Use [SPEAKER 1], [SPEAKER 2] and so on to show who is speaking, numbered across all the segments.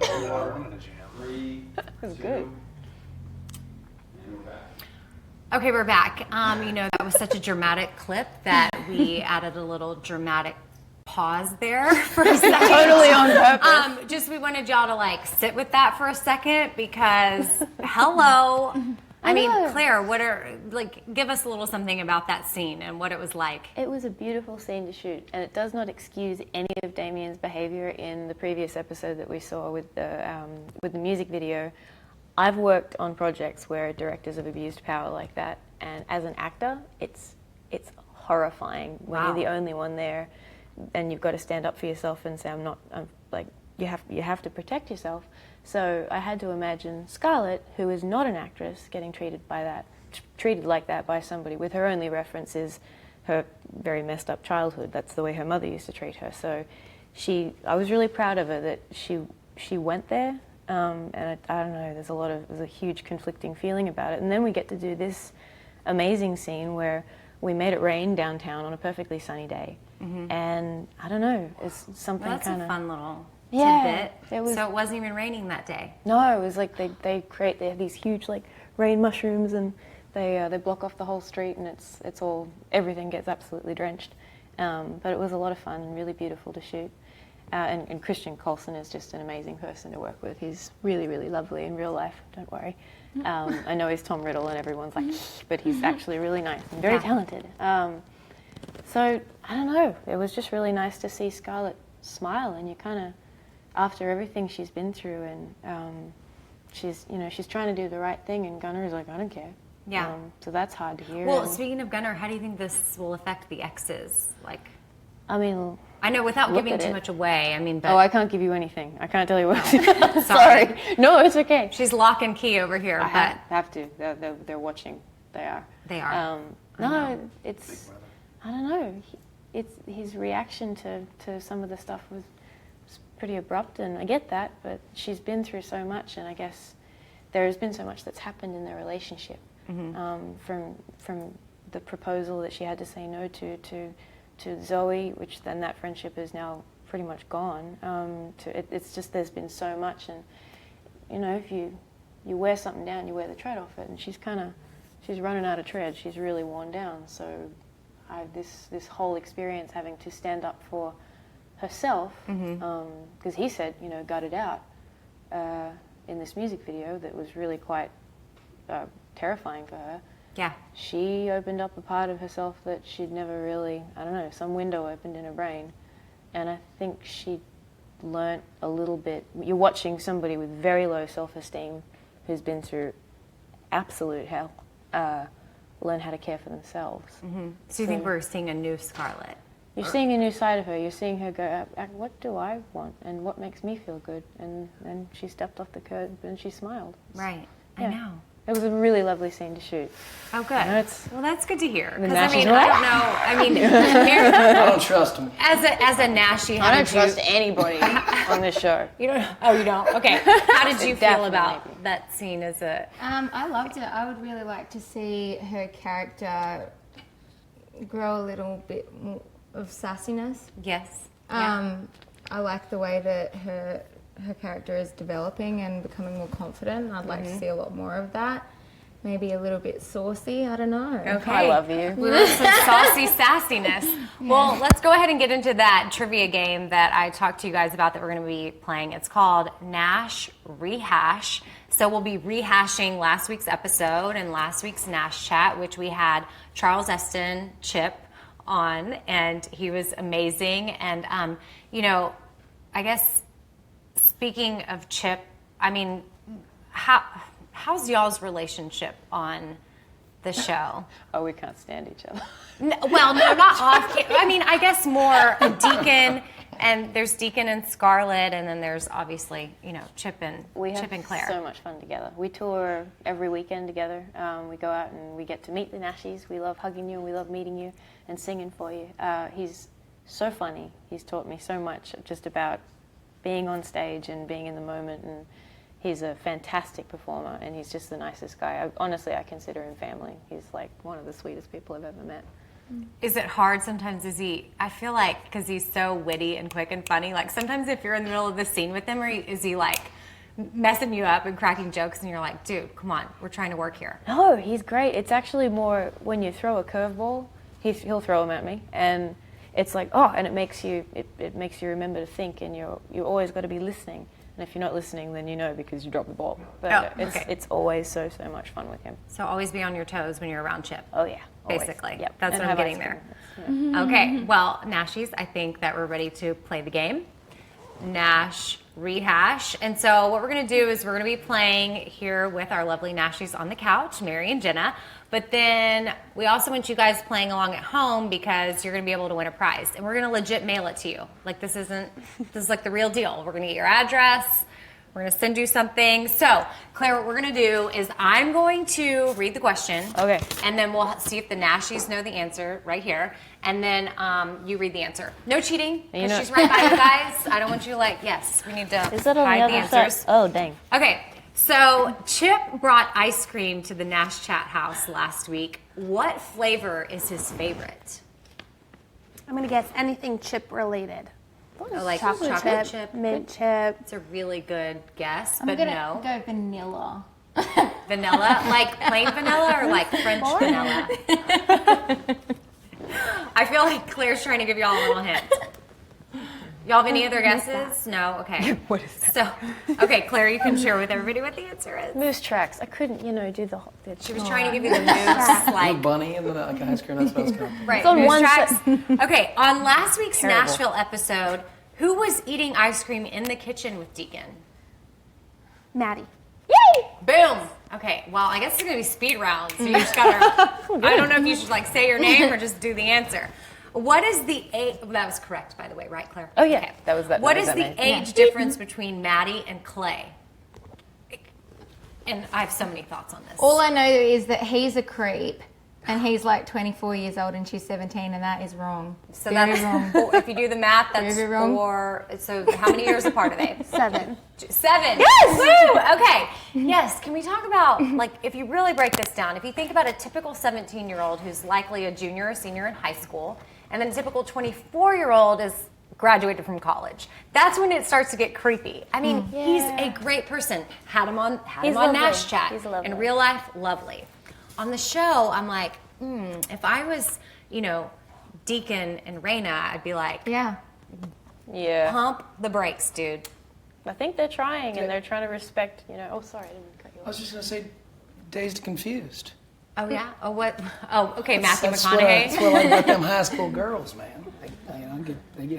[SPEAKER 1] here.
[SPEAKER 2] That was good.
[SPEAKER 1] Okay, we're back. That was such a dramatic clip that we added a little dramatic pause there for a second.
[SPEAKER 2] Totally on purpose.
[SPEAKER 1] We wanted y'all to sit with that for a second because, hello. I mean, Claire, give us a little something about that scene and what it was like.
[SPEAKER 2] It was a beautiful scene to shoot, and it does not excuse any of Damien's behavior in the previous episode that we saw with the music video. I've worked on projects where directors have abused power like that, and as an actor, it's horrifying when you're the only one there, and you've got to stand up for yourself and say, you have to protect yourself. So I had to imagine Scarlett, who is not an actress, getting treated like that by somebody with her only reference is her very messed up childhood. That's the way her mother used to treat her. So I was really proud of her that she went there. And I don't know, there's a huge conflicting feeling about it. And then we get to do this amazing scene where we made it rain downtown on a perfectly sunny day. Mm-hmm. And I don't know, it's something
[SPEAKER 1] that's
[SPEAKER 2] kind of...
[SPEAKER 1] a fun little tidbit.
[SPEAKER 2] So
[SPEAKER 1] it wasn't even raining that day?
[SPEAKER 2] No, it was like they have these huge rain mushrooms, and they block off the whole street, and everything gets absolutely drenched. But it was a lot of fun and really beautiful to shoot. And Christian Coulson is just an amazing person to work with. He's really, really lovely in real life, don't worry. I know he's Tom Riddle and everyone's like, but he's actually really nice and very talented. So, I don't know, it was just really nice to see Scarlett smile, and you kind of, after everything she's been through, and she's trying to do the right thing, and Gunnar is like, I don't care.
[SPEAKER 1] Yeah.
[SPEAKER 2] So that's hard to hear.
[SPEAKER 1] Well, speaking of Gunnar, how do you think this will affect the exes?
[SPEAKER 2] I
[SPEAKER 1] know, without giving too much away, but...
[SPEAKER 2] Oh, I can't give you anything. I can't tell you what. Sorry. No, it's okay.
[SPEAKER 1] She's lock and key over here.
[SPEAKER 2] I have to. They're watching. They are.
[SPEAKER 1] They are.
[SPEAKER 2] No, it's... I don't know. It's his reaction to some of the stuff was pretty abrupt, and I get that, but she's been through so much, and I guess there has been so much that's happened in their relationship. Mm-hmm. From the proposal that she had to say no to Zoe, which then that friendship is now pretty much gone. It's just there's been so much, and if you wear something down, you wear the tread off it, and she's running out of tread. She's really worn down. So this whole experience having to stand up for herself, because he said gut it out in this music video that was really quite terrifying for her.
[SPEAKER 1] Yeah.
[SPEAKER 2] She opened up a part of herself that she'd never really, some window opened in her brain. And I think she learnt a little bit. You're watching somebody with very low self-esteem who's been through absolute hell learn how to care for themselves.
[SPEAKER 1] Mm-hmm. So you think we're seeing a new Scarlett?
[SPEAKER 2] You're seeing a new side of her. You're seeing her go, what do I want and what makes me feel good? And then she stepped off the curb and she smiled.
[SPEAKER 1] Right.
[SPEAKER 2] Yeah.
[SPEAKER 1] I know.
[SPEAKER 2] It was a really lovely scene to shoot.
[SPEAKER 1] Oh, good. Well, that's good to hear. Because
[SPEAKER 2] I
[SPEAKER 1] don't know.
[SPEAKER 3] I don't trust him.
[SPEAKER 1] As a Nashi,
[SPEAKER 2] I don't trust anybody on this show.
[SPEAKER 1] You don't? Oh, you don't? Okay. How did you feel about that scene as a...
[SPEAKER 4] I loved it. I would really like to see her character grow a little bit more of sassiness.
[SPEAKER 1] Yes.
[SPEAKER 4] I like the way that her character is developing and becoming more confident. I'd like to see a lot more of that. Maybe a little bit saucy, I don't know.
[SPEAKER 1] Okay.
[SPEAKER 2] I love you.
[SPEAKER 1] We want some saucy sassiness. Yeah. Well, let's go ahead and get into that trivia game that I talked to you guys about that we're going to be playing. It's called Nash Rehash. So we'll be rehashing last week's episode and last week's NashChat, which we had Charles Esten, Chip, on, and he was amazing. And, I guess... Speaking of Chip, how's y'all's relationship on the show?
[SPEAKER 2] Oh, we can't stand each other.
[SPEAKER 1] No, not off. I guess more Deacon, and there's Deacon and Scarlett, and then there's obviously, Chip and Clare.
[SPEAKER 2] We have so much fun together. We tour every weekend together. We go out and we get to meet the Nashies. We love hugging you, and we love meeting you and singing for you. He's so funny. He's taught me so much just about being on stage and being in the moment, and he's a fantastic performer, and he's just the nicest guy. Honestly, I consider him family. He's like one of the sweetest people I've ever met.
[SPEAKER 1] Is it hard sometimes? I feel like, because he's so witty and quick and funny, like sometimes if you're in the middle of the scene with him, is he like messing you up and cracking jokes and you're like, dude, come on, we're trying to work here?
[SPEAKER 2] No, he's great. It's actually more when you throw a curveball, he'll throw them at me, and it's like, oh, and it makes you remember to think, and you always got to be listening. And if you're not listening, then you know because you dropped the ball. But it's always so much fun with him.
[SPEAKER 1] So always be on your toes when you're around Chip.
[SPEAKER 2] Oh yeah, always.
[SPEAKER 1] Basically.
[SPEAKER 2] Yep.
[SPEAKER 1] That's what I'm getting there. Yeah. Okay, well, Nashies, I think that we're ready to play the game. Nash Rehash. And so what we're going to do is we're going to be playing here with our lovely Nashies on the couch, Mary and Jenna. But then we also want you guys playing along at home because you're going to be able to win a prize. And we're going to legit mail it to you. Like this is like the real deal. We're going to get your address. We're going to send you something. So, Claire, what we're going to do is I'm going to read the question.
[SPEAKER 2] Okay.
[SPEAKER 1] And then we'll see if the Nashies know the answer right here. And then you read the answer. No cheating, because she's right by you guys. I don't want you to yes, we need to
[SPEAKER 2] Is that on
[SPEAKER 1] hide
[SPEAKER 2] the
[SPEAKER 1] the
[SPEAKER 2] other
[SPEAKER 1] answers.
[SPEAKER 2] side? Oh, dang.
[SPEAKER 1] Okay, so Chip brought ice cream to the NashChat house last week. What flavor is his favorite?
[SPEAKER 3] I'm going to guess anything chip related.
[SPEAKER 1] Oh, like chocolate chip?
[SPEAKER 3] Mint chip.
[SPEAKER 1] It's a really good guess,
[SPEAKER 4] I'm
[SPEAKER 1] but
[SPEAKER 4] gonna
[SPEAKER 1] no.
[SPEAKER 4] go vanilla.
[SPEAKER 1] Vanilla? Like plain vanilla or like French vanilla? I feel like Claire's trying to give y'all a little hint. Y'all have any other guesses? No? Okay.
[SPEAKER 2] What is that?
[SPEAKER 1] So, okay, Claire, you can share with everybody what the answer is.
[SPEAKER 2] Moose tracks. I couldn't, do the.
[SPEAKER 1] She was trying to give you the moose,
[SPEAKER 5] Like bunny and then like ice cream. That's what I was going to
[SPEAKER 1] right,
[SPEAKER 2] on
[SPEAKER 1] moose
[SPEAKER 2] one
[SPEAKER 1] tracks. Okay, on last week's
[SPEAKER 2] Terrible.
[SPEAKER 1] Nashville episode, who was eating ice cream in the kitchen with Deacon?
[SPEAKER 3] Maddie.
[SPEAKER 1] Yay! Boom! Okay, well, I guess it's going to be speed round, so you just got to, I don't know if you should say your name or just do the answer. What is the age, that was correct, by the way, right, Claire?
[SPEAKER 2] Oh, yeah.
[SPEAKER 1] Okay.
[SPEAKER 2] That was that.
[SPEAKER 1] What
[SPEAKER 2] that was
[SPEAKER 1] is
[SPEAKER 2] that
[SPEAKER 1] the
[SPEAKER 2] name.
[SPEAKER 1] age difference between Maddie and Clay? And I have so many thoughts on this.
[SPEAKER 4] All I know is that he's a creep, and he's like 24 years old, and she's 17, and that is wrong.
[SPEAKER 1] So
[SPEAKER 4] Very
[SPEAKER 1] that's
[SPEAKER 4] wrong.
[SPEAKER 1] if you do the math, that's
[SPEAKER 4] Very wrong.
[SPEAKER 1] 4. So how many years apart are they?
[SPEAKER 3] 7.
[SPEAKER 1] 7. Yes! Woo! Okay. Yes. Can we talk about, if you really break this down, if you think about a typical 17-year-old who's likely a junior or senior in high school, and then a typical 24-year-old is graduated from college. That's when it starts to get creepy. I mean, he's a great person. Had him on
[SPEAKER 2] lovely.
[SPEAKER 1] NashChat.
[SPEAKER 2] He's lovely.
[SPEAKER 1] In real life, lovely. On the show, I'm like, if I was, Deacon and Rayna, I'd be like,
[SPEAKER 4] Yeah.
[SPEAKER 2] Yeah.
[SPEAKER 1] pump the brakes, dude.
[SPEAKER 2] I think they're trying, and they're trying to respect, Oh, sorry, I didn't cut you
[SPEAKER 5] I
[SPEAKER 2] off.
[SPEAKER 5] was just going to say, Dazed Confused.
[SPEAKER 1] Oh, yeah? Oh, what? Oh, okay, Matthew
[SPEAKER 5] That's
[SPEAKER 1] McConaughey.
[SPEAKER 5] what I like about them high school girls, man.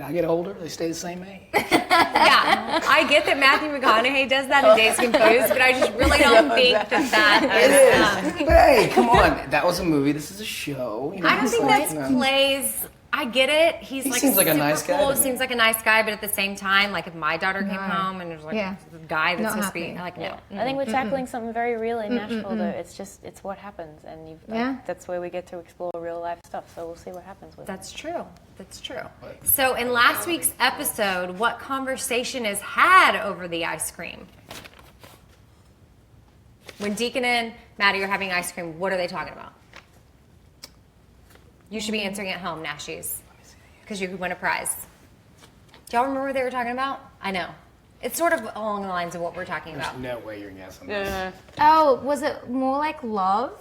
[SPEAKER 5] I get older, they stay the same age.
[SPEAKER 1] Yeah, I get that Matthew McConaughey does that in Days Confused, but I just really don't think that is.
[SPEAKER 5] But hey, come on. That was a movie. This is a show.
[SPEAKER 1] I don't think that's plays. I get it. He
[SPEAKER 5] seems like a
[SPEAKER 1] super
[SPEAKER 5] nice guy
[SPEAKER 1] cool.
[SPEAKER 5] to me.
[SPEAKER 1] Seems like a nice guy, but at the same time, if my daughter came home and there's
[SPEAKER 4] Yeah.
[SPEAKER 1] a guy that's
[SPEAKER 4] Not
[SPEAKER 1] supposed to be
[SPEAKER 4] happening.
[SPEAKER 1] like, no.
[SPEAKER 2] I think we're tackling something very real in Nashville, though. It's what happens, and that's where we get to explore real life stuff. So we'll see what happens with it.
[SPEAKER 1] That's true. That's true. So in last week's episode, what conversation is had over the ice cream? When Deacon and Maddie are having ice cream, what are they talking about? You should be answering at home, Nashies, because you could win a prize. Do y'all remember what they were talking about? I know. It's sort of along the lines of what we're talking about.
[SPEAKER 5] No way you're guessing this.
[SPEAKER 4] Oh, was it more like love?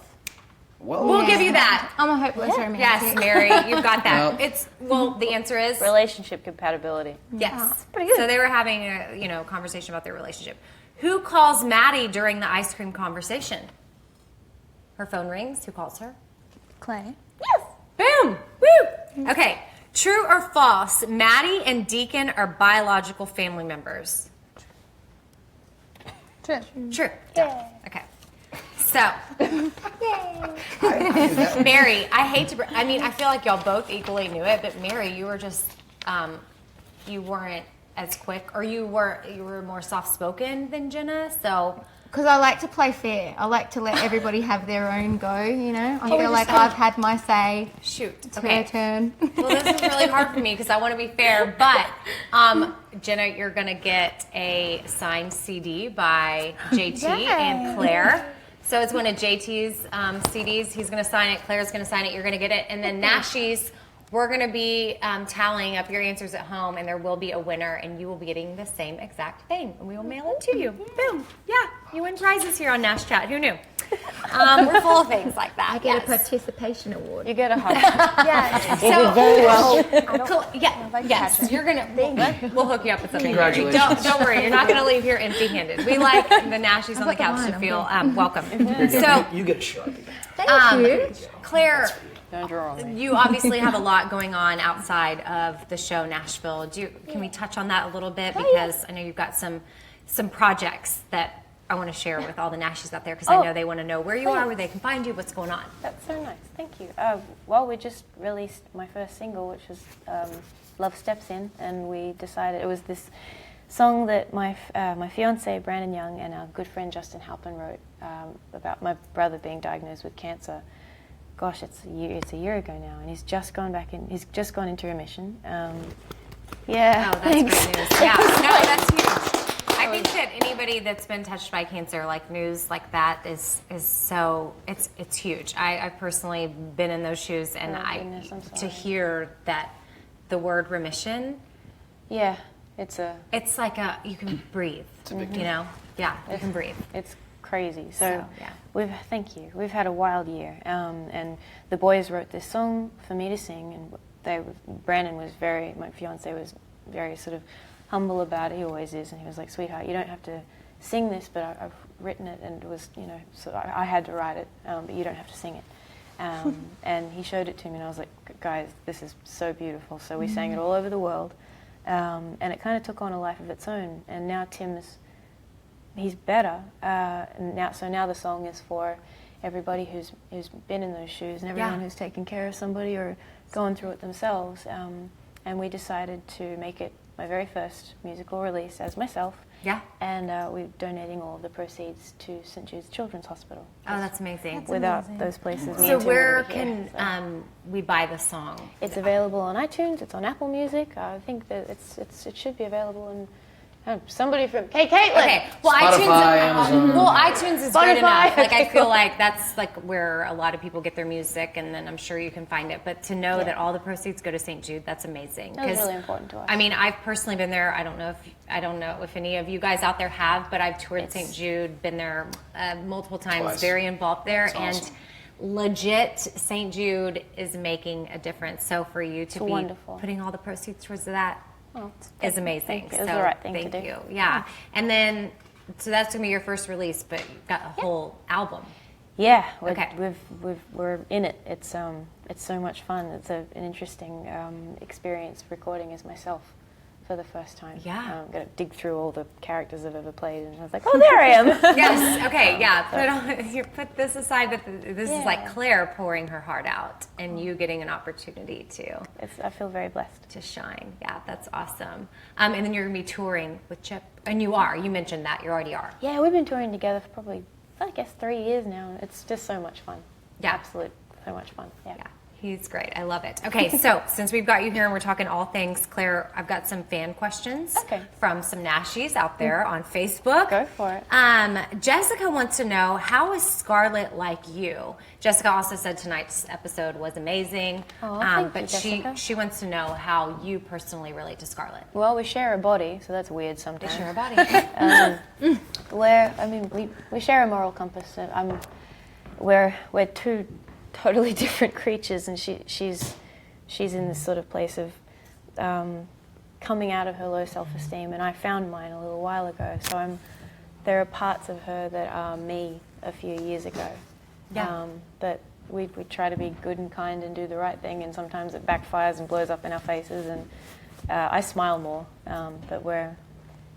[SPEAKER 5] Well,
[SPEAKER 1] We'll give you that.
[SPEAKER 4] I'm a hopeless romantic.
[SPEAKER 1] Yes, Mary, you've got that.
[SPEAKER 5] No.
[SPEAKER 1] The answer is
[SPEAKER 2] Relationship compatibility.
[SPEAKER 1] yes. So they were having a conversation about their relationship. Who calls Maddie during the ice cream conversation? Her phone rings. Who calls her?
[SPEAKER 3] Clay.
[SPEAKER 1] Yes. Boom. Woo. Okay. True or false? Maddie and Deacon are biological family members.
[SPEAKER 3] True.
[SPEAKER 1] True. Okay. So, Mary, I hate to. I feel like y'all both equally knew it, but Mary, you were just, you weren't as quick, or you were more soft spoken than Jenna. So,
[SPEAKER 4] Because I like to play fair. I like to let everybody have their own go, I feel like I've had my say.
[SPEAKER 1] shoot.
[SPEAKER 4] It's
[SPEAKER 1] Okay.
[SPEAKER 4] her turn.
[SPEAKER 1] Well, this is really hard for me because I want to be fair, but Jenna, you're going to get a signed CD by JT and Claire. So it's one of JT's CDs. He's going to sign it. Claire's going to sign it. You're going to get it. And then Nashies, we're going to be tallying up your answers at home, and there will be a winner, and you will be getting the same exact thing. And we will mail it to you. Boom. Yeah, you win prizes here on NashChat. Who knew? We're full of things like that.
[SPEAKER 4] I get a participation award.
[SPEAKER 2] You get a hug.
[SPEAKER 3] Yeah.
[SPEAKER 2] You did very well.
[SPEAKER 1] Yes, you're gonna. We'll hook you up with something.
[SPEAKER 5] Congratulations.
[SPEAKER 1] Don't worry, you're not gonna leave here empty-handed. We like the Nashies on the couch to feel welcome. So
[SPEAKER 5] You get a Sharpie.
[SPEAKER 4] Thank you.
[SPEAKER 1] Claire,
[SPEAKER 2] Don't draw on me.
[SPEAKER 1] you obviously have a lot going on outside of the show Nashville. Can we touch on that a little bit, because I know you've got some projects that I want to share with all the Nashies out there, because I know they want to know where you are, where they can find you, what's going on.
[SPEAKER 2] That's so nice. Thank you. Well, we just released my first single, which was Love Steps In, and we decided it was this song that my fiance Brandon Young and our good friend Justin Halpin wrote about my brother being diagnosed with cancer. Gosh, it's a year ago now, and he's just gone into remission.
[SPEAKER 1] Oh,
[SPEAKER 2] Yeah.
[SPEAKER 1] that's great news. Yeah, no, that's huge. I think that anybody that's been touched by cancer, like news like that, is so it's huge. I've personally been in those shoes, and
[SPEAKER 2] Goodness, I'm
[SPEAKER 1] to
[SPEAKER 2] sorry.
[SPEAKER 1] hear that the word remission,
[SPEAKER 2] Yeah, it's
[SPEAKER 1] like you can breathe. You know, yeah, you can breathe.
[SPEAKER 2] It's crazy.
[SPEAKER 1] So, yeah.
[SPEAKER 2] Thank you. We've had a wild year, and the boys wrote this song for me to sing, and my fiance was very sort of humble about it. He always is, and he was like, "Sweetheart, you don't have to sing this, but I've written it, and it was, so I had to write it, but you don't have to sing it." And he showed it to me, and I was like, "Guys, this is so beautiful." So we sang it all over the world, and it kind of took on a life of its own. And now he's better, and now the song is for everybody who's been in those shoes, and everyone who's taken care of somebody or gone through it themselves. And we decided to make it my very first musical release as myself.
[SPEAKER 1] Yeah.
[SPEAKER 2] And we're donating all of the proceeds to St. Jude's Children's Hospital.
[SPEAKER 1] Oh, that's amazing.
[SPEAKER 2] Without those places, me
[SPEAKER 1] So
[SPEAKER 2] and Tim
[SPEAKER 1] where
[SPEAKER 2] wouldn't be here,
[SPEAKER 1] can we buy the song?
[SPEAKER 2] It's available on iTunes. It's on Apple Music. I think that it should be available in. Somebody from Caitlin.
[SPEAKER 1] Okay, well,
[SPEAKER 5] Spotify, Amazon.
[SPEAKER 1] Well, iTunes is good
[SPEAKER 2] Spotify,
[SPEAKER 1] enough. Like,
[SPEAKER 2] okay,
[SPEAKER 1] I feel
[SPEAKER 2] cool.
[SPEAKER 1] like that's like where a lot of people get their music, and then I'm sure you can find it. But to know that all the proceeds go to St. Jude, that's amazing.
[SPEAKER 2] That was really important to us.
[SPEAKER 1] I mean, I've personally been there. I don't know if any of you guys out there have, but I've toured St. Jude, been there multiple times,
[SPEAKER 5] Twice.
[SPEAKER 1] very involved there,
[SPEAKER 5] That's awesome.
[SPEAKER 1] and legit, St. Jude is making a difference. So for you to be
[SPEAKER 2] wonderful.
[SPEAKER 1] putting all the proceeds towards that.
[SPEAKER 2] Oh,
[SPEAKER 1] Is amazing.
[SPEAKER 2] thank you. It was
[SPEAKER 1] So
[SPEAKER 2] the right thing to
[SPEAKER 1] thank
[SPEAKER 2] do.
[SPEAKER 1] you. Yeah. And then, so that's gonna be your first release, but you've got a whole album.
[SPEAKER 2] Yeah,
[SPEAKER 1] Okay.
[SPEAKER 2] we're in it. It's so much fun. It's an interesting experience recording as myself for the first time.
[SPEAKER 1] Yeah.
[SPEAKER 2] I'm gonna dig through all the characters I've ever played, and I was like, oh, there I am.
[SPEAKER 1] Yes. Okay. Yeah. Put this aside. But this is like
[SPEAKER 2] Yeah.
[SPEAKER 1] Claire pouring her heart out, and you getting an opportunity
[SPEAKER 2] I feel very blessed.
[SPEAKER 1] to shine. Yeah, that's awesome. And then you're gonna be touring with Chip, and you are. You mentioned that you already are.
[SPEAKER 2] Yeah, we've been touring together for probably, I guess, 3 years now. It's just so much fun.
[SPEAKER 1] Yeah.
[SPEAKER 2] So much fun. Yeah.
[SPEAKER 1] Yeah. He's great. I love it. Okay, so since we've got you here and we're talking all things, Claire, I've got some fan questions from some Nashies out there on Facebook.
[SPEAKER 2] Go for it.
[SPEAKER 1] Jessica wants to know, how is Scarlett like you? Jessica also said tonight's episode was amazing.
[SPEAKER 2] Oh, thank
[SPEAKER 1] but
[SPEAKER 2] you, Jessica.
[SPEAKER 1] she wants to know how you personally relate to Scarlett.
[SPEAKER 2] Well, we share a body, so that's weird sometimes.
[SPEAKER 1] Share a body.
[SPEAKER 2] We share a moral compass. We're two totally different creatures, and she's in this sort of place of coming out of her low self-esteem, and I found mine a little while ago. So there are parts of her that are me a few years ago.
[SPEAKER 1] Yeah.
[SPEAKER 2] But we try to be good and kind and do the right thing, and sometimes it backfires and blows up in our faces. And I smile more, but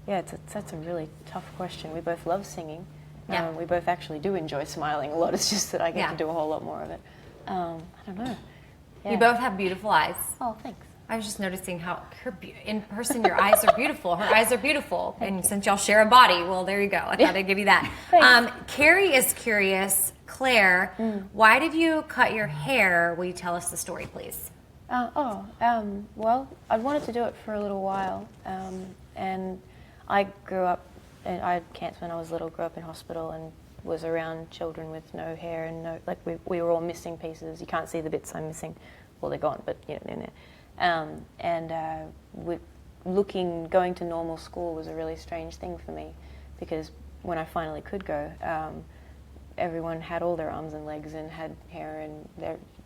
[SPEAKER 2] that's a really tough question. We both love singing.
[SPEAKER 1] Yeah.
[SPEAKER 2] We both actually do enjoy smiling a lot. It's just that I get
[SPEAKER 1] Yeah.
[SPEAKER 2] to do a whole lot more of it. I don't know. Yeah.
[SPEAKER 1] You both have beautiful eyes.
[SPEAKER 2] Oh, thanks.
[SPEAKER 1] I was just noticing how in person your eyes are beautiful. Her eyes are beautiful. And since y'all share a body, well, there you go. I thought I'd give you that.
[SPEAKER 2] Thanks.
[SPEAKER 1] Carrie is curious. Claire, why did you cut your hair? Will you tell us the story, please?
[SPEAKER 2] Well, I wanted to do it for a little while, and I grew up, and I had cancer when I was little, grew up in hospital, and was around children with no hair and no, like we were all missing pieces. You can't see the bits I'm missing. Well, they're gone, but you know, they're there. Going to normal school was a really strange thing for me, because when I finally could go, everyone had all their arms and legs and had hair, and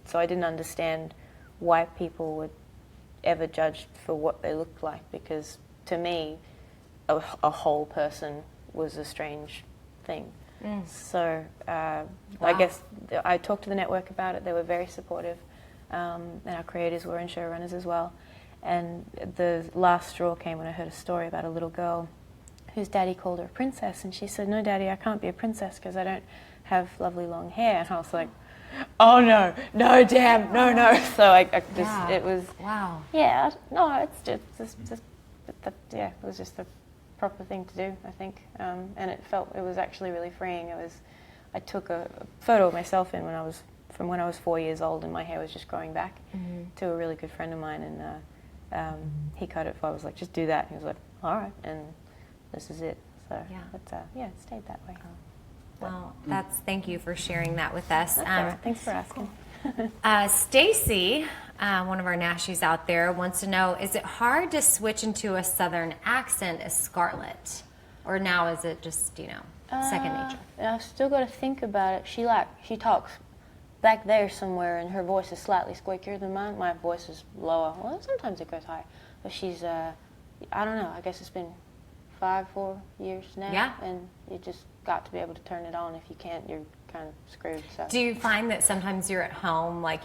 [SPEAKER 2] so I didn't understand why people would ever judge for what they looked like, because to me, a whole person was a strange thing. So I guess I talked to the network about it. They were very supportive, and our creators were, and showrunners as well. And the last straw came when I heard a story about a little girl whose daddy called her a princess, and she said, "No, Daddy, I can't be a princess because I don't have lovely long hair." And I was like, "Oh no, damn, no." So I just, it was,
[SPEAKER 1] wow.
[SPEAKER 2] Yeah, no, it's just yeah, it was just the proper thing to do, I think. And it was actually really freeing. I took a photo of myself from when I was 4 years old, and my hair was just growing back, to a really good friend of mine, and he cut it for. I was like, "Just do that." And he was like, "All right," and this is it. So it stayed that way.
[SPEAKER 1] Well, thank you for sharing that with us.
[SPEAKER 2] Thanks for asking.
[SPEAKER 1] Stacy, one of our Nashies out there, wants to know, is it hard to switch into a Southern accent as Scarlett? Or now is it just, second nature?
[SPEAKER 2] I've still got to think about it. She talks back there somewhere, and her voice is slightly squeakier than mine. My voice is lower. Well, sometimes it goes high. But she's, I don't know, I guess it's been 4 years now.
[SPEAKER 1] Yeah.
[SPEAKER 2] And you just got to be able to turn it on. If you can't, you're kind of screwed. So.
[SPEAKER 1] Do you find that sometimes you're at home, like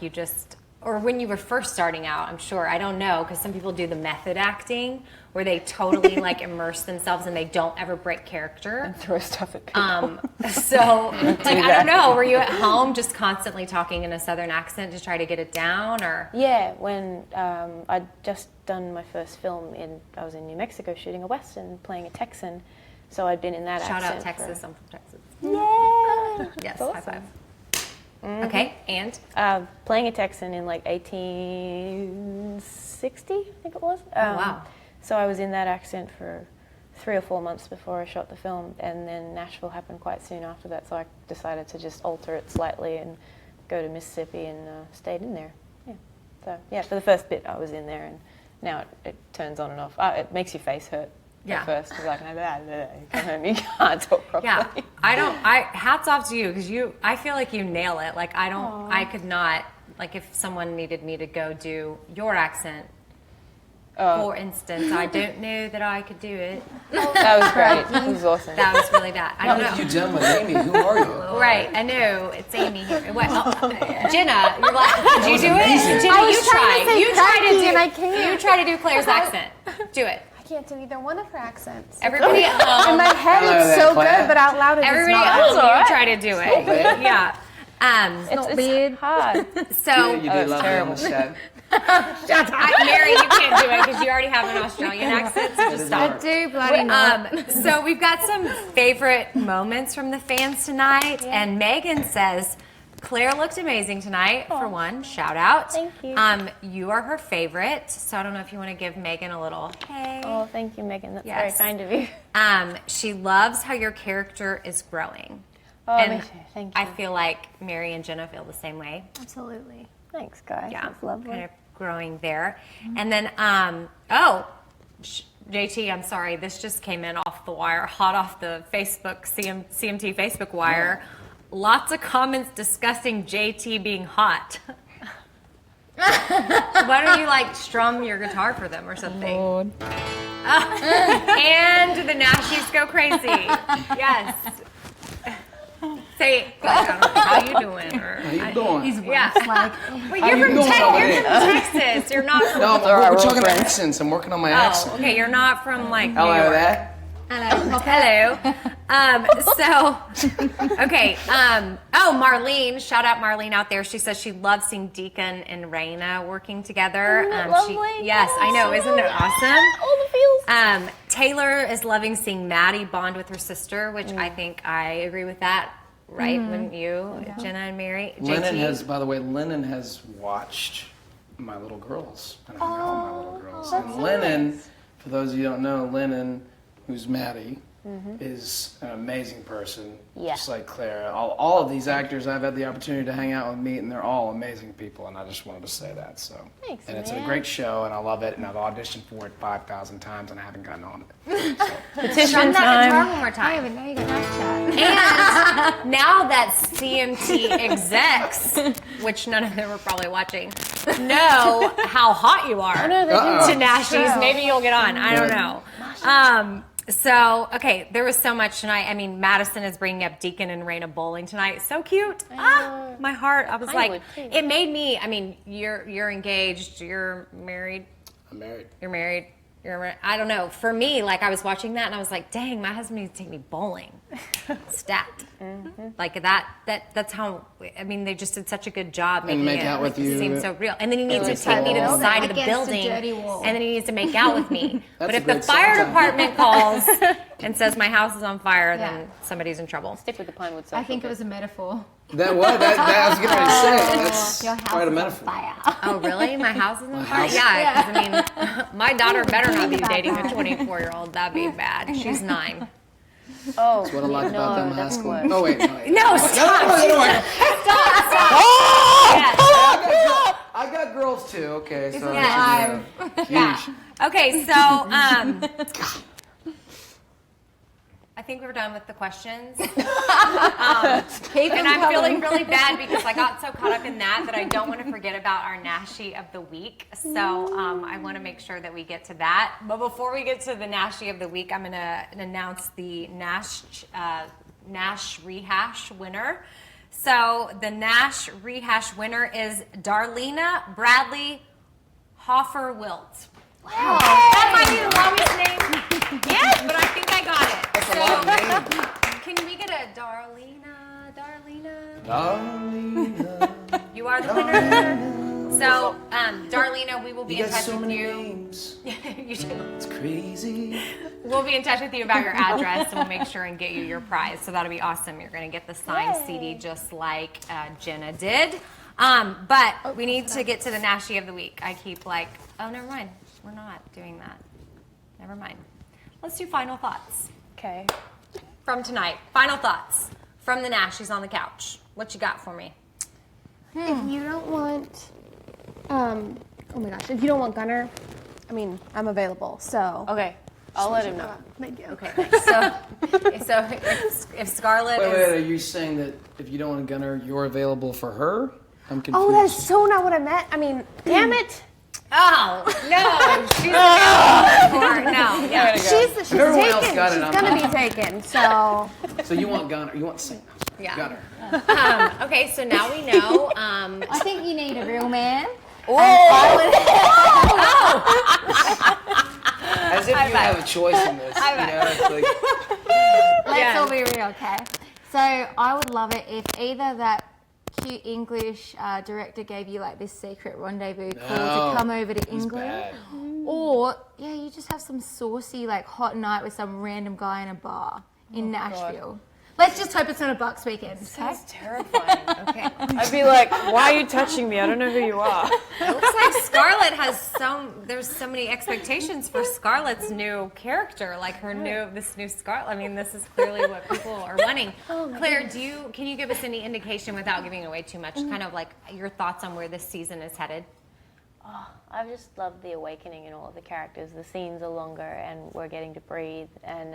[SPEAKER 1] or when you were first starting out, I'm sure, I don't know, because some people do the method acting, where they totally like immerse themselves and they don't ever break character.
[SPEAKER 2] And throw stuff at people.
[SPEAKER 1] So, like, I don't know, were you at home just constantly talking in a Southern accent to try to get it down, or?
[SPEAKER 2] Yeah, when I'd just done my first film, I was in New Mexico shooting a Western, playing a Texan, so I'd been in that accent.
[SPEAKER 1] Shout out Texas, I'm from Texas.
[SPEAKER 2] Yeah!
[SPEAKER 1] Yes,
[SPEAKER 2] Awesome.
[SPEAKER 1] high five. Mm-hmm. Okay, and?
[SPEAKER 2] Playing a Texan in like 1860, I think it was.
[SPEAKER 1] Wow.
[SPEAKER 2] So I was in that accent for 3 or 4 months before I shot the film, and then Nashville happened quite soon after that, so I decided to just alter it slightly and go to Mississippi and stayed in there. Yeah. So, yeah, for the first bit I was in there, and now it turns on and off. It makes your face hurt.
[SPEAKER 1] Yeah.
[SPEAKER 2] At first, because like, you come home, you can't talk properly.
[SPEAKER 1] Yeah, hats off to you, because I feel like you nail it. Like, I could not, like, if someone needed me to go do your accent, for instance, I don't know that I could do it.
[SPEAKER 2] That was great. It was awesome.
[SPEAKER 1] That was really bad. I don't know.
[SPEAKER 5] What have you done with Amy? Who are you?
[SPEAKER 1] Right, I know. It's Amy here. What? Jenna, you're like, did you do it? Jenna,
[SPEAKER 3] I was
[SPEAKER 1] you
[SPEAKER 3] trying to say Becky, and I can't.
[SPEAKER 1] You try to do Claire's accent. Do it.
[SPEAKER 3] I can't do either one of her accents.
[SPEAKER 1] Everybody at home.
[SPEAKER 3] In my head, it's so good, but out loud, it's
[SPEAKER 1] Everybody
[SPEAKER 3] not.
[SPEAKER 1] at home, you try to do it. Yeah.
[SPEAKER 2] It's hard.
[SPEAKER 1] So,
[SPEAKER 5] You did love me on the show.
[SPEAKER 1] Mary, you can't do it because you already have an Australian accent, so just stop.
[SPEAKER 4] I do bloody not.
[SPEAKER 1] So we've got some favorite moments from the fans tonight, and Megan says, Claire looked amazing tonight, for one. Shout out.
[SPEAKER 2] Thank you.
[SPEAKER 1] You are her favorite, so I don't know if you want to give Megan a little hey.
[SPEAKER 2] Oh, thank you, Megan. That's
[SPEAKER 1] Yes.
[SPEAKER 2] very kind of you.
[SPEAKER 1] She loves how your character is growing.
[SPEAKER 2] Oh,
[SPEAKER 1] and
[SPEAKER 2] me too. Thank you.
[SPEAKER 1] I feel like Mary and Jenna feel the same way.
[SPEAKER 3] Absolutely.
[SPEAKER 2] Thanks, guys.
[SPEAKER 1] Yeah,
[SPEAKER 2] That's lovely.
[SPEAKER 1] kind of growing there. And then, JT, I'm sorry, this just came in off the wire, hot off the Facebook, CMT Facebook wire. Lots of comments discussing JT being hot. Why don't you strum your guitar for them or something?
[SPEAKER 4] Lord.
[SPEAKER 1] And the Nashies go crazy. Yes. Say, how you doing? Or,
[SPEAKER 5] How you doing?
[SPEAKER 3] He's
[SPEAKER 1] yeah. Well,
[SPEAKER 5] How
[SPEAKER 1] you're
[SPEAKER 5] you
[SPEAKER 1] from
[SPEAKER 5] doing over there?
[SPEAKER 1] Texas. You're not from.
[SPEAKER 5] No, we're talking about accents. I'm working on my accent.
[SPEAKER 1] Oh, okay. You're not from New
[SPEAKER 5] Hello
[SPEAKER 1] York.
[SPEAKER 5] there.
[SPEAKER 1] Hello. Okay. Marlene, shout out Marlene out there. She says she loves seeing Deacon and Rayna working together.
[SPEAKER 2] Isn't that lovely?
[SPEAKER 1] Yes, I know. Isn't it awesome?
[SPEAKER 2] All the feels.
[SPEAKER 1] Taylor is loving seeing Maddie bond with her sister, which I think I agree with that. Right? Wouldn't you, Jenna and Mary?
[SPEAKER 5] Lennon
[SPEAKER 1] JT?
[SPEAKER 5] by the way, Lennon has watched My Little Girls. And I hung out with My Little Girls. And Lennon, for those of you who don't know, Lennon, who's Maddie, is an amazing person,
[SPEAKER 2] Yeah.
[SPEAKER 5] just like Claire. All of these actors I've had the opportunity to hang out with, meet, and they're all amazing people, and I just wanted to say that. So,
[SPEAKER 2] Thanks,
[SPEAKER 5] and it's a
[SPEAKER 2] man.
[SPEAKER 5] great show, and I love it, and I've auditioned for it 5,000 times, and I haven't gotten on it. So,
[SPEAKER 2] Petition
[SPEAKER 1] Strum that guitar
[SPEAKER 2] time.
[SPEAKER 1] one more
[SPEAKER 4] I
[SPEAKER 1] time.
[SPEAKER 4] even know you got NashChat.
[SPEAKER 1] And now that CMT execs, which none of them are probably watching, know how hot you are
[SPEAKER 2] no, they do.
[SPEAKER 1] to Nashies, maybe you'll get on. I don't know. So, okay, there was so much tonight. I mean, Madison is bringing up Deacon and Rayna bowling tonight. So cute. My heart. I was like,
[SPEAKER 2] would too.
[SPEAKER 1] it made me, I mean, you're engaged, you're married.
[SPEAKER 5] I'm married.
[SPEAKER 1] You're married. I don't know. For me, like I was watching that and I was like, dang, my husband needs to take me bowling. Stat. Like that's how, I mean, they just did such a good job making
[SPEAKER 5] make
[SPEAKER 1] it
[SPEAKER 5] out with you.
[SPEAKER 1] seem so real. And then he needs to
[SPEAKER 5] Against
[SPEAKER 1] take me to the
[SPEAKER 5] the
[SPEAKER 1] side of the
[SPEAKER 4] Against the
[SPEAKER 1] building
[SPEAKER 4] dirty wall.
[SPEAKER 1] and then he needs to make out with me. But
[SPEAKER 5] a
[SPEAKER 1] if the
[SPEAKER 5] great
[SPEAKER 1] fire
[SPEAKER 5] song.
[SPEAKER 1] department calls and says my house is on fire,
[SPEAKER 4] Yeah.
[SPEAKER 1] then somebody's in trouble.
[SPEAKER 2] Stick with the Pinewood
[SPEAKER 4] I
[SPEAKER 2] Social.
[SPEAKER 4] think it was a metaphor.
[SPEAKER 5] That I was getting ready to say. That's
[SPEAKER 4] Your house
[SPEAKER 5] quite a
[SPEAKER 4] is on
[SPEAKER 5] metaphor.
[SPEAKER 4] fire.
[SPEAKER 1] Oh, really? My house is on fire?
[SPEAKER 5] house?
[SPEAKER 1] Yeah, because I mean, my daughter better not be dating a 24-year-old. That'd be bad. She's 9.
[SPEAKER 2] Oh,
[SPEAKER 5] What I like about them high
[SPEAKER 2] that's
[SPEAKER 5] school.
[SPEAKER 2] worse.
[SPEAKER 5] Oh wait, no,
[SPEAKER 1] No, stop. Yes.
[SPEAKER 5] I got girls too. Okay, so
[SPEAKER 1] Yeah. Yeah. Okay, so I think we're done with the questions. And I'm feeling really bad because I got so caught up in that I don't want to forget about our Nashie of the Week. So I want to make sure that we get to that. But before we get to the Nashie of the Week, I'm going to announce the Nash Rehash winner. So the Nash Rehash winner is Darlena Bradley Hoffer-Wilt. Wow. That might be the longest name. Yes, but I think I got it.
[SPEAKER 5] That's a long name.
[SPEAKER 1] Can we get a Darlena?
[SPEAKER 5] Darlena,
[SPEAKER 1] You are the winner. So, Darlena, we will be
[SPEAKER 5] you
[SPEAKER 1] in
[SPEAKER 5] got
[SPEAKER 1] touch
[SPEAKER 5] so
[SPEAKER 1] with
[SPEAKER 5] many
[SPEAKER 1] you.
[SPEAKER 5] names.
[SPEAKER 1] You do.
[SPEAKER 5] It's crazy.
[SPEAKER 1] We'll be in touch with you about your address and we'll make sure and get you your prize. So that'll be awesome. You're going to get the signed CD just like Jenna did. But we need to get to the Nashie of the Week. I keep like, oh, never mind. We're not doing that. Never mind. Let's do final thoughts
[SPEAKER 2] Okay.
[SPEAKER 1] from tonight. Final thoughts from the Nashies on the couch. What you got for me?
[SPEAKER 3] If you don't want, oh my gosh, if you don't want Gunner, I mean, I'm available. So.
[SPEAKER 2] Okay. I'll let him know.
[SPEAKER 3] Thank you.
[SPEAKER 1] Okay. So if Scarlett
[SPEAKER 5] Wait,
[SPEAKER 1] is...
[SPEAKER 5] are you saying that if you don't want a gunner, you're available for her? I'm confused.
[SPEAKER 3] Oh, that is so not what I meant. I mean, damn it.
[SPEAKER 1] Oh, no. She's available. No, yeah.
[SPEAKER 3] She's
[SPEAKER 5] everyone else
[SPEAKER 3] taken.
[SPEAKER 5] got it,
[SPEAKER 3] She's
[SPEAKER 5] I'm
[SPEAKER 3] gonna
[SPEAKER 5] not.
[SPEAKER 3] be taken. So.
[SPEAKER 5] So you want gunner? You want singer?
[SPEAKER 1] Yeah.
[SPEAKER 5] Gunner.
[SPEAKER 1] Okay, so now we know.
[SPEAKER 4] I think you need a real man.
[SPEAKER 5] As if you have a choice in this. You know, it's like,
[SPEAKER 4] Let's all be real, okay? So I would love it if either that cute English director gave you like this secret rendezvous call
[SPEAKER 5] No,
[SPEAKER 4] to come over to
[SPEAKER 5] he's
[SPEAKER 4] England,
[SPEAKER 5] bad.
[SPEAKER 4] or you just have some saucy like hot night with some random guy in a bar in Nashville. Let's just hope it's not a Bucks weekend. Okay?
[SPEAKER 2] Terrifying.
[SPEAKER 1] Okay.
[SPEAKER 2] I'd be like, why are you touching me? I don't know who you are.
[SPEAKER 1] It looks like Scarlett has there's so many expectations for Scarlett's new character, like this new Scarlett. I mean, this is clearly what people are wanting. Claire, can you give us any indication without giving away too much, kind of like your thoughts on where this season is headed?
[SPEAKER 2] I've just loved the awakening in all of the characters. The scenes are longer, and we're getting to breathe, and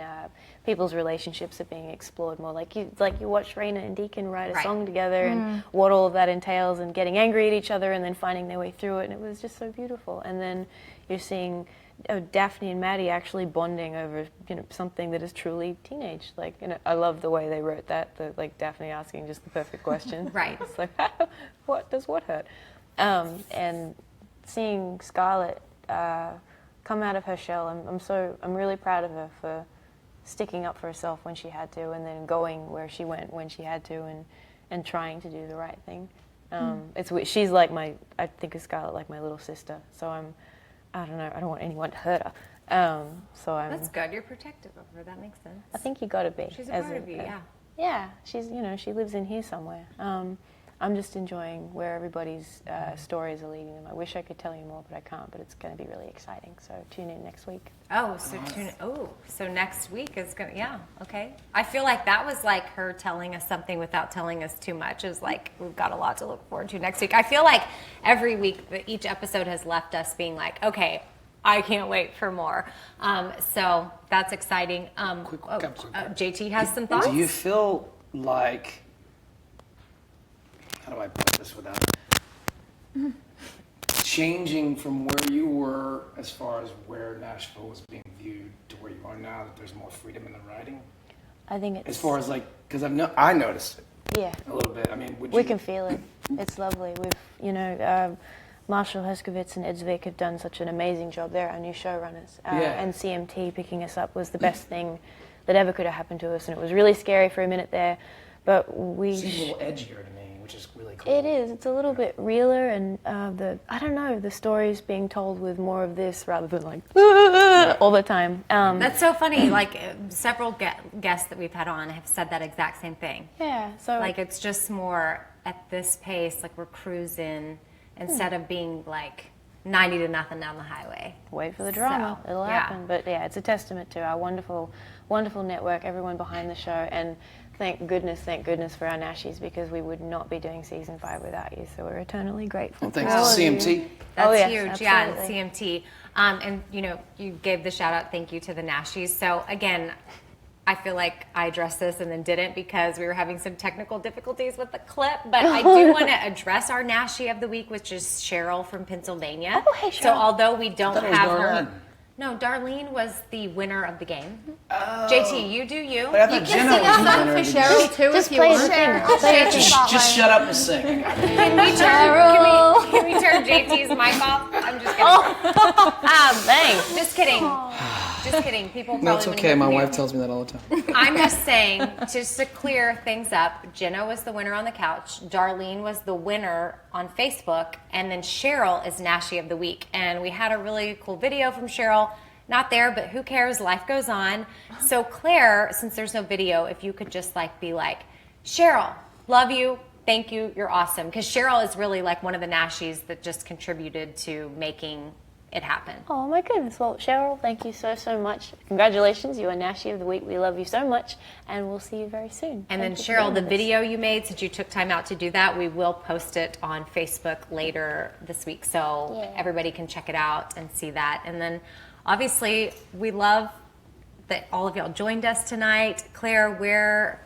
[SPEAKER 2] people's relationships are being explored more. Like you watch Rayna and Deacon write a
[SPEAKER 1] Right.
[SPEAKER 2] song together, and what all of that entails, and getting angry at each other, and then finding their way through it, and it was just so beautiful. And then you're seeing Daphne and Maddie actually bonding over something that is truly teenage. I love the way they wrote that. Like Daphne asking just the perfect question.
[SPEAKER 1] Right.
[SPEAKER 2] It's like, what hurt? And seeing Scarlett come out of her shell, I'm really proud of her for sticking up for herself when she had to, and then going where she went when she had to, and trying to do the right thing. She's like I think of Scarlett like my little sister. So I don't know, I don't want anyone to hurt her.
[SPEAKER 1] That's good. You're protective of her. That makes sense.
[SPEAKER 2] I think you got to be.
[SPEAKER 1] She's a part of you, yeah.
[SPEAKER 2] Yeah, she's she lives in here somewhere. I'm just enjoying where everybody's stories are leading them. I wish I could tell you more, but I can't. But it's going to be really exciting. So tune in next week.
[SPEAKER 1] So next week is gonna, okay. I feel like that was like her telling us something without telling us too much. Is like we've got a lot to look forward to next week. I feel like every week each episode has left us being like, okay, I can't wait for more. So that's exciting. JT has some thoughts.
[SPEAKER 5] Do you feel like, how do I put this without changing from where you were as far as where Nashville was being viewed to where you are now, that there's more freedom in the writing?
[SPEAKER 2] I think it's...
[SPEAKER 5] As far as like, because I noticed it.
[SPEAKER 2] Yeah.
[SPEAKER 5] A little bit. I mean,
[SPEAKER 2] we can feel it. It's lovely. We've, Marshall Heskovitz and Ed Zwick have done such an amazing job. They're our new showrunners. And CMT picking us up was the best thing that ever could have happened to us. And it was really scary for a minute there. But we...
[SPEAKER 5] Seems a little edgier to me, which is really cool.
[SPEAKER 2] It is. It's a little bit realer, and the story's being told with more of this rather than like all the time.
[SPEAKER 1] That's so funny. Like several guests that we've had on have said that exact same thing.
[SPEAKER 2] Yeah. So
[SPEAKER 1] like it's just more at this pace, like we're cruising instead of being like 90 to nothing down the highway.
[SPEAKER 2] Wait for the drama.
[SPEAKER 1] So,
[SPEAKER 2] it'll happen. But yeah, it's a testament to our wonderful, wonderful network, everyone behind the show, and thank goodness for our Nashies, because we would not be doing season 5 without you. So we're eternally grateful.
[SPEAKER 5] And thanks to CMT.
[SPEAKER 1] That's huge,
[SPEAKER 2] absolutely.
[SPEAKER 1] yeah, and CMT. And you gave the shout out, thank you to the Nashies. So again, I feel like I addressed this and then didn't because we were having some technical difficulties with the clip, but I do want to address our Nashie of the week, which is Cheryl from Pennsylvania.
[SPEAKER 2] Oh, hey, Cheryl.
[SPEAKER 1] So although we don't have her...
[SPEAKER 5] Darlene.
[SPEAKER 1] No, Darlene was the winner of the game. JT, you do you.
[SPEAKER 5] But I thought Jenna was the winner of the game.
[SPEAKER 4] Cheryl too,
[SPEAKER 2] Just
[SPEAKER 4] if you
[SPEAKER 2] play
[SPEAKER 4] want.
[SPEAKER 2] the thing. Play the thing.
[SPEAKER 5] Just shut up and sing.
[SPEAKER 1] Can we turn JT's mic off? I'm just kidding.
[SPEAKER 2] Thanks.
[SPEAKER 1] Just kidding. Just kidding. People probably
[SPEAKER 5] No, it's
[SPEAKER 1] wouldn't
[SPEAKER 5] okay.
[SPEAKER 1] hear
[SPEAKER 5] My
[SPEAKER 1] from you.
[SPEAKER 5] wife tells me that all the time.
[SPEAKER 1] I'm just saying, just to clear things up, Jenna was the winner on the couch, Darlene was the winner on Facebook, and then Cheryl is Nashie of the Week. And we had a really cool video from Cheryl. Not there, but who cares? Life goes on. So Claire, since there's no video, if you could just like be like, Cheryl, love you, thank you, you're awesome. Because Cheryl is really like one of the Nashies that just contributed to making it happen.
[SPEAKER 2] Oh my goodness. Well, Cheryl, thank you so much. Congratulations. You are Nashie of the Week. We love you so much, and we'll see you very soon.
[SPEAKER 1] And
[SPEAKER 2] Thank
[SPEAKER 1] then
[SPEAKER 2] you for
[SPEAKER 1] Cheryl,
[SPEAKER 2] being
[SPEAKER 1] the
[SPEAKER 2] with us.
[SPEAKER 1] video you made, since you took time out to do that, we will post it on Facebook later this week. So everybody can check it out and see that. And then obviously we love that all of y'all joined us tonight. Claire,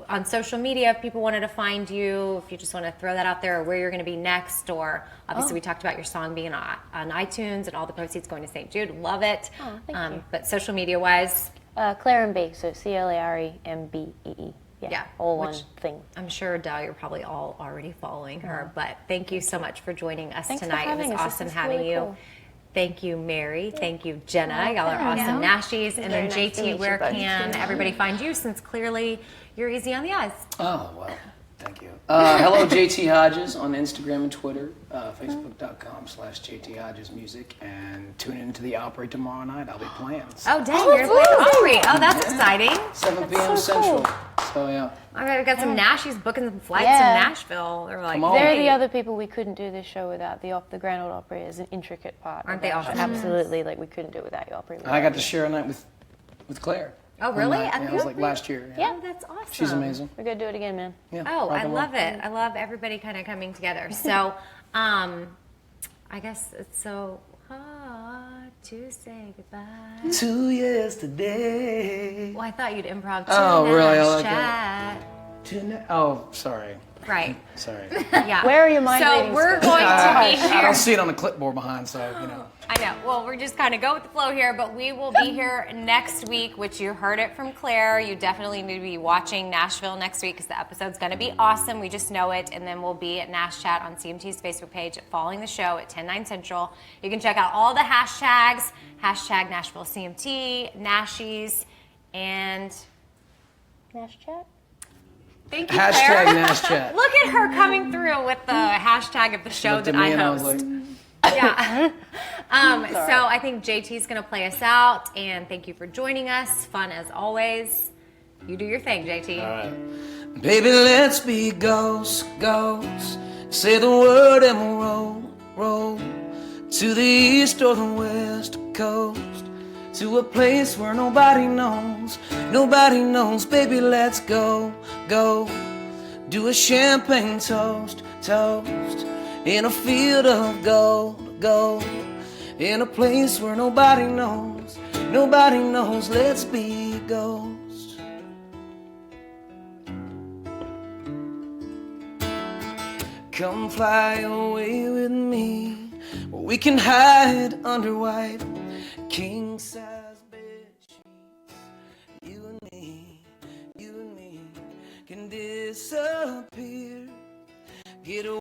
[SPEAKER 1] on social media, if people wanted to find you, if you just want to throw that out there, or where you're going to be next, or obviously we talked about your song being on iTunes and all the proceeds going to St. Jude. Love it.
[SPEAKER 2] Oh, thank you.
[SPEAKER 1] But social media wise,
[SPEAKER 2] Claire and B, so ClareMBEE.
[SPEAKER 1] Yeah,
[SPEAKER 2] all one
[SPEAKER 1] which-
[SPEAKER 2] thing.
[SPEAKER 1] I'm sure, Del, you're probably all already following her, but thank you so much for joining us
[SPEAKER 2] Thanks for
[SPEAKER 1] tonight. It
[SPEAKER 2] having
[SPEAKER 1] was
[SPEAKER 2] us. This
[SPEAKER 1] awesome
[SPEAKER 2] is
[SPEAKER 1] having
[SPEAKER 2] really
[SPEAKER 1] you.
[SPEAKER 2] cool.
[SPEAKER 1] Thank you, Mary. Thank you, Jenna. Y'all are awesome Nashies. And then
[SPEAKER 2] Very nice to meet
[SPEAKER 1] JT,
[SPEAKER 2] you
[SPEAKER 1] where
[SPEAKER 2] both.
[SPEAKER 1] can everybody find you, since clearly you're easy on the eyes?
[SPEAKER 5] Oh, well, thank you. Hello, JT Hodges on Instagram and Twitter, facebook.com/JT Hodges Music, and tune into the Opry tomorrow night. I'll be playing.
[SPEAKER 1] Oh, dang, you're going to play the Opry. Oh, that's exciting.
[SPEAKER 5] 7 p.m.
[SPEAKER 2] so
[SPEAKER 5] Central.
[SPEAKER 2] cool.
[SPEAKER 5] So, yeah.
[SPEAKER 1] I've got some Nashies booking some flights
[SPEAKER 2] Yeah.
[SPEAKER 1] to Nashville. They're like,
[SPEAKER 5] Come on.
[SPEAKER 2] They're
[SPEAKER 1] hey.
[SPEAKER 2] the other people we couldn't do this show without. The Grand Ole Opry is an intricate part.
[SPEAKER 1] Aren't
[SPEAKER 2] of
[SPEAKER 1] they
[SPEAKER 2] our show.
[SPEAKER 1] awesome?
[SPEAKER 2] Absolutely. Like, we couldn't do it without you, Opry.
[SPEAKER 5] I got to share a night with Claire.
[SPEAKER 1] Oh, really?
[SPEAKER 5] One night.
[SPEAKER 1] At
[SPEAKER 5] Yeah,
[SPEAKER 1] the
[SPEAKER 5] it was like
[SPEAKER 1] Opry?
[SPEAKER 5] last year.
[SPEAKER 1] Oh, that's awesome.
[SPEAKER 5] She's amazing.
[SPEAKER 2] We're going to do it again, man.
[SPEAKER 5] Yeah,
[SPEAKER 1] Oh,
[SPEAKER 5] rock
[SPEAKER 1] I
[SPEAKER 5] and roll.
[SPEAKER 1] love it. I love everybody kind of coming together. So, I guess it's so hard to say goodbye.
[SPEAKER 5] 2 years today.
[SPEAKER 1] Well, I thought you'd improv too.
[SPEAKER 5] Oh, really? I like
[SPEAKER 1] Chat.
[SPEAKER 5] Oh, sorry.
[SPEAKER 1] Right.
[SPEAKER 5] Sorry.
[SPEAKER 1] Yeah.
[SPEAKER 2] Where are your mind
[SPEAKER 1] So
[SPEAKER 2] reading
[SPEAKER 1] we're
[SPEAKER 2] skills?
[SPEAKER 1] going to be
[SPEAKER 5] I
[SPEAKER 1] here.
[SPEAKER 5] don't see it on the clipboard behind, so, you know.
[SPEAKER 1] I know. Well, we're just kind of go with the flow here, but we will be here next week, which you heard it from Claire. You definitely need to be watching Nashville next week because the episode's going to be awesome. We just know it. And then we'll be at NashChat on CMT's Facebook page following the show at 10/9 Central. You can check out all the hashtags, hashtag Nashville CMT, Nashies, and
[SPEAKER 2] NashChat?
[SPEAKER 1] thank you, Claire.
[SPEAKER 5] Hashtag NashChat.
[SPEAKER 1] Look at her coming through with the hashtag of the show
[SPEAKER 5] Looked
[SPEAKER 1] that
[SPEAKER 5] at me
[SPEAKER 1] I
[SPEAKER 5] and I was
[SPEAKER 1] host.
[SPEAKER 5] like,
[SPEAKER 1] Yeah. So I think JT's going to play us out, and thank you for joining us. Fun as always. You do your thing, JT.
[SPEAKER 5] all right.
[SPEAKER 6] Baby, let's be ghosts, ghosts. Say the word and we'll roll, roll to the east or the west coast, to a place where nobody knows, nobody knows. Baby, let's go, go. Do a champagne toast, toast, in a field of gold, gold, in a place where nobody knows, nobody knows. Let's be ghosts. Come fly away with me, where we can hide under white king-size bed sheets. You and me can disappear, get away.